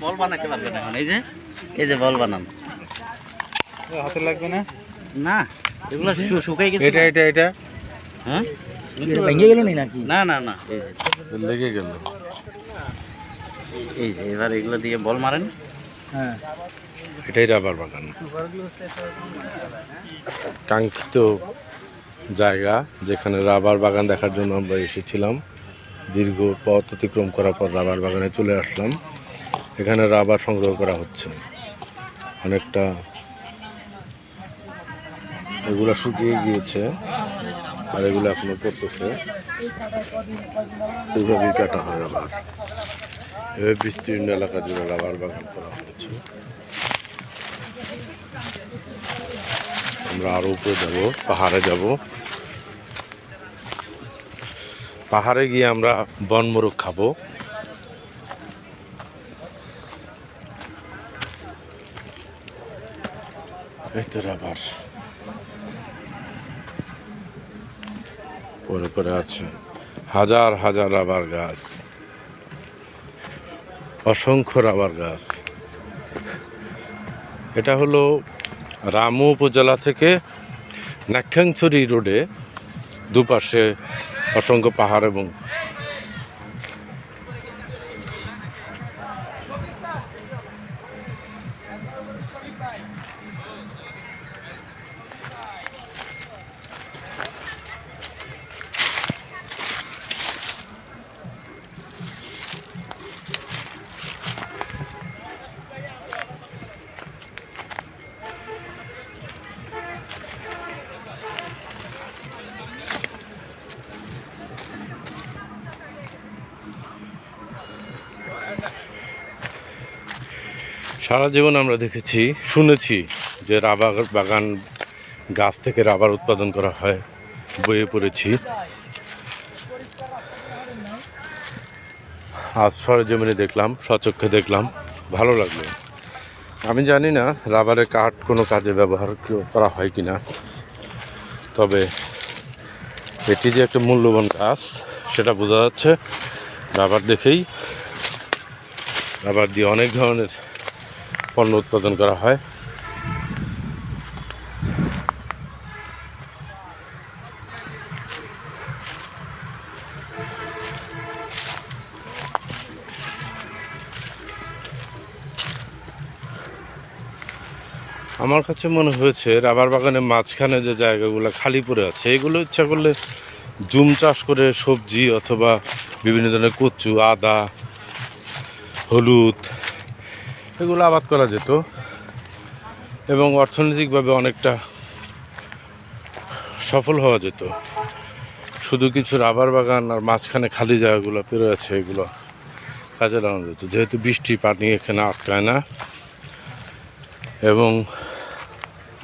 বল বানাতে পারবেন এখন, এই যে বল বানান হাতে লাগবে না? না, এগুলো শুকাই গেছে। এটা হ্যাঁ, ভেঙে গেল নাকি? না না না, এই যে লেগে গেল। এই যে এবার এগুলো দিয়ে বল মারেন। হ্যাঁ, এটাই রাবার বাগান, কাঙ্ক্ষিত জায়গা যেখানে রাবার বাগান দেখার জন্য আমরা এসেছিলাম। দীর্ঘ পথ অতিক্রম করার পর রাবার বাগানে চলে আসলাম। এখানে রাবার সংগ্রহ করা হচ্ছে অনেকটা, এগুলো শুকিয়ে গিয়েছে আর এগুলো এখনো পড়তেছে। এইভাবেই কাটা হয় রাবার। এভাবে বিস্তীর্ণ এলাকা জুড়ে রাবার বাগান করা হয়েছে। আমরা আরো উপরে যাব, পাহাড়ে যাব। পাহাড়ে গিয়ে আমরা বনমোরগ খাবো। এই তো রাবার পরে পরে আছে, হাজার হাজার রাবার গাছ, অসংখ্য রাবার গাছ। এটা হলো রামু উপজেলা থেকে নাক্ষাংছড়ি রোডে দুপাশে অসংখ্য পাহাড় এবং সারা জীবন আমরা দেখেছি, শুনেছি যে রাবার বাগান গাছ থেকে রাবার উৎপাদন করা হয়, বইয়ে পড়েছি। আজ সরেজমিনে দেখলাম, স্বচক্ষে দেখলাম, ভালো লাগলো। আমি জানি না রাবারের কাঠ কোনো কাজে ব্যবহার করা হয় কি না, তবে এটি যে একটা মূল্যবান গাছ সেটা বোঝা যাচ্ছে রাবার দেখেই। রাবার দিয়ে অনেক ধরনের পণ্য উৎপাদন করা হয়। আমার কাছে মনে হয়েছে রাবার বাগানের মাঝখানে যে জায়গাগুলো খালি পড়ে আছে, এগুলো ইচ্ছা করলে জুম চাষ করে সবজি অথবা বিভিন্ন ধরনের কচু, আদা, হলুদ এগুলো আবাদ করা যেত এবং অর্থনৈতিকভাবে অনেকটা সফল হওয়া যেত। শুধু কিছু রাবার বাগান আর মাঝখানে খালি জায়গাগুলো পড়ে আছে, এগুলো কাজে লাগানো যেত। যেহেতু বৃষ্টি পানি এখানে আটকায় না এবং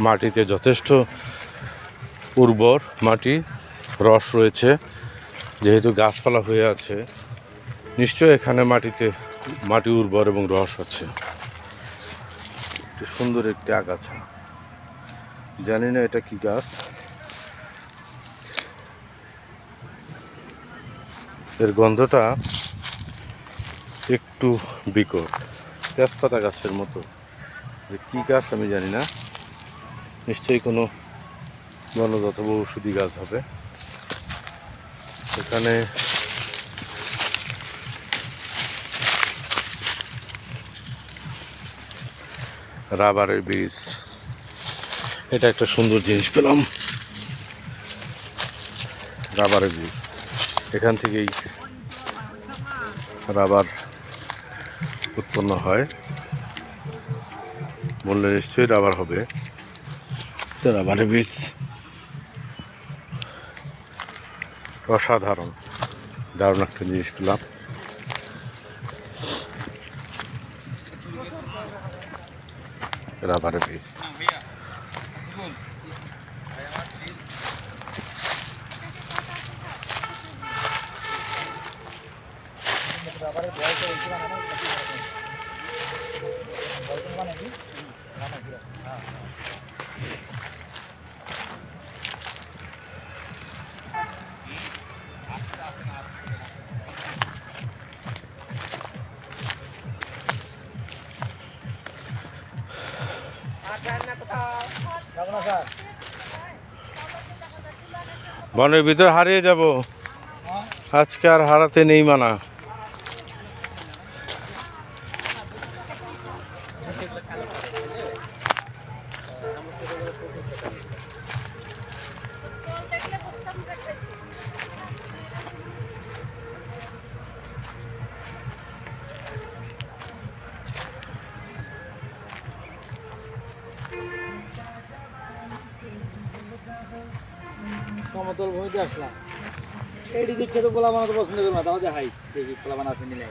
মাটিতে যথেষ্ট উর্বর মাটি, রস রয়েছে, যেহেতু গাছপালা হয়ে আছে, নিশ্চয়ই এখানে মাটি উর্বর এবং রস আছে। একটি সুন্দর একটি আগাছা, জানি না এটা কি গাছ, এর গন্ধটা একটু বিকট, তেজপাতা গাছের মতো। যে কি গাছ আমি জানি না, নিশ্চয়ই কোনো বনজাত বা ঔষধি গাছ হবে। এখানে রাবারের বীজ, এটা একটা সুন্দর জিনিস পেলাম, রাবারের বীজ। এখান থেকেই রাবার উৎপন্ন হয়, বললে নিশ্চয়ই রাবার হবে। রাবারের বীজ অসাধারণ, দারুণ একটা জিনিস পেলাম। রাবারের বীজ বনের ভিতরে হারিয়ে যাব, আজকে আর হারাতে নেই মানা। সমতল ভূমিতে আসলাম। এই দিকটা তো পোলা বানাতে পছন্দ করবো না, তাহলে হাই দেখি পোলা বানাতে নিলে